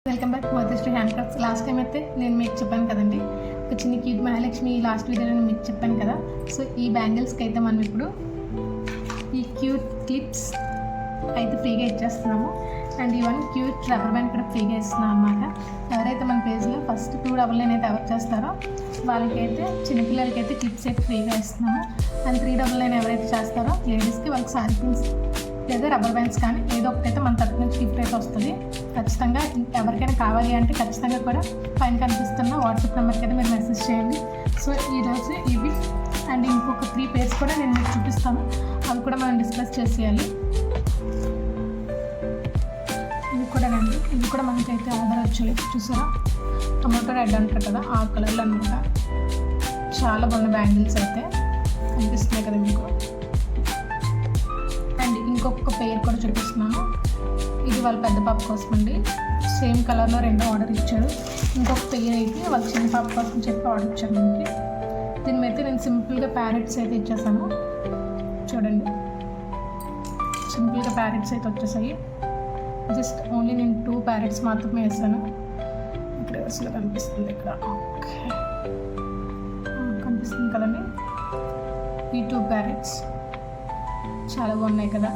Welcome back Motishri hand crafts. Last time అయితే నేను మీకు చెప్పాను కదండి, ఒక చిన్న క్యూట్ మహాలక్ష్మి లాస్ట్ వీడియోలో నేను మీకు చెప్పాను కదా. సో ఈ బ్యాంగిల్స్కి అయితే మనం ఇప్పుడు ఈ క్యూట్ క్లిప్స్ అయితే ఫ్రీగా ఇచ్చేస్తున్నాము. And even cute rubber band కూడా ఫ్రీగా ఇస్తున్నాం అనమాట. ఎవరైతే మన పేజ్లో ఫస్ట్ 299 అయితే ఎవరు చేస్తారో వాళ్ళకైతే చిన్నపిల్లలకైతే క్లిప్స్ అయితే ఫ్రీగా ఇస్తున్నాము. అండ్ 399 ఎవరైతే చేస్తారో లేడీస్కి వాళ్ళకి సారీ పిన్స్ లేదా రబ్బర్ బ్యాండ్స్ కానీ ఏదో ఒకటైతే మన తరపు నుంచి గిఫ్ట్ అయితే వస్తుంది. ఖచ్చితంగా ఎవరికైనా కావాలి అంటే ఖచ్చితంగా కూడా పైన కనిపిస్తున్న వాట్సాప్ నెంబర్కి అయితే మీరు మెసేజ్ చేయండి. సో ఈరోజు ఇవి అండ్ ఇంకొక 3 పేర్స్ కూడా నేను మీకు చూపిస్తాను, అవి కూడా మనం డిస్కస్ చేసేయాలి. ఇవి కూడా మనకైతే ఆర్డర్ వచ్చాయి. చూసారా, టొమాటో రెడ్ అంటారు కదా, ఆ కలర్లో అనమాట. చాలా బాగున్న బ్యాంగిల్స్ అయితే కనిపిస్తున్నాయి కదా మీకు. అండ్ ఇంకొక పేర్ కూడా చూపిస్తున్నాను, ఇది వాళ్ళ పెద్ద పాప కోసం అండి. సేమ్ కలర్లో 2 ఆర్డర్ ఇచ్చారు. ఇంకొక పేర్ అయితే వాళ్ళ చిన్న పాప కోసం చెప్పి ఆర్డర్ ఇచ్చారు మనకి. దీని మీద నేను సింపుల్గా ప్యారెట్స్ అయితే ఇచ్చేసాను. చూడండి, సింపుల్గా ప్యారెట్స్ అయితే వచ్చేసాయి. జస్ట్ ఓన్లీ నేను 2 ప్యారెట్స్ మాత్రమే వేసాను. ఇక్కడ అసలు కనిపిస్తుంది, ఇక్కడ ఓకే కనిపిస్తుంది కదండి. ఈ 2 ప్యారెట్స్ చాలా బాగున్నాయి కదా.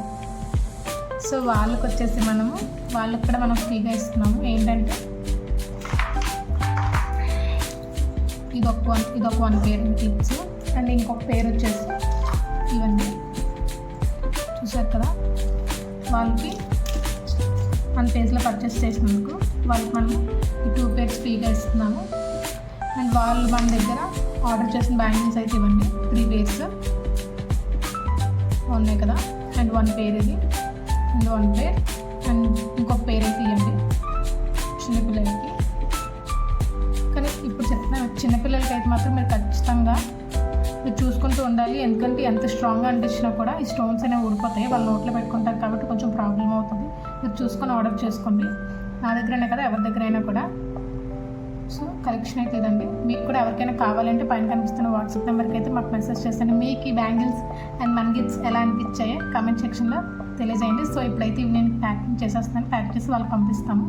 సో వాళ్ళకి వచ్చేసి వాళ్ళకి కూడా మనం ఫ్రీగా ఇస్తున్నాము. ఏంటంటే ఇదొక 1 పేర్ క్లిప్స్. అండ్ ఇంకొక పేరు వచ్చేసి ఇవన్నీ చూసారు కదా. వాళ్ళకి మన పేజ్లో పర్చేస్ చేసినందుకు వాళ్ళకి మనము ఈ 2 పేర్స్ ఫ్రీగా ఇస్తున్నాము. అండ్ వాళ్ళు మన దగ్గర ఆర్డర్ చేసిన బ్యాంగిల్స్ అయితే ఇవ్వండి. 3 పేర్స్ ఉన్నాయి కదా. అండ్ 1 పేర్ ఇది, అండ్ 1 పేర్, అండ్ ఇంకొక పేర్ అయితే ఇవ్వండి చిన్నపిల్లలకి. కానీ ఇప్పుడు చెప్తున్నా, చిన్నపిల్లలకి అయితే మాత్రం మీరు ఖచ్చితంగా మీరు చూసుకుంటూ ఉండాలి. ఎందుకంటే ఎంత స్ట్రాంగ్గా అనిపించినా కూడా ఈ స్టోన్స్ అనేవి ఊడిపోతాయి, వాళ్ళు నోట్లో పెట్టుకుంటారు కాబట్టి కొంచెం ప్రాబ్లం అవుతుంది. మీరు చూసుకొని ఆర్డర్ చేసుకోండి. నా దగ్గరైనా కదా, ఎవరి దగ్గర అయినా కూడా. సో కలెక్షన్ అయితే ఇదండి. మీకు కూడా ఎవరికైనా కావాలంటే పైన కనిపిస్తున్న వాట్సాప్ నెంబర్కి అయితే మాకు మెసేజ్ చేస్తాను. మీకు ఈ బ్యాంగిల్స్ అండ్ మంగిల్స్ ఎలా అనిపించాయో కామెంట్ సెక్షన్లో తెలియజేయండి. సో ఇప్పుడైతే ఇవి నేను ప్యాకింగ్ చేసేస్తున్నాను, ప్యాక్ చేసి వాళ్ళకి పంపిస్తాము.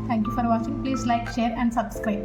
Thank you for watching. Please like, share and subscribe.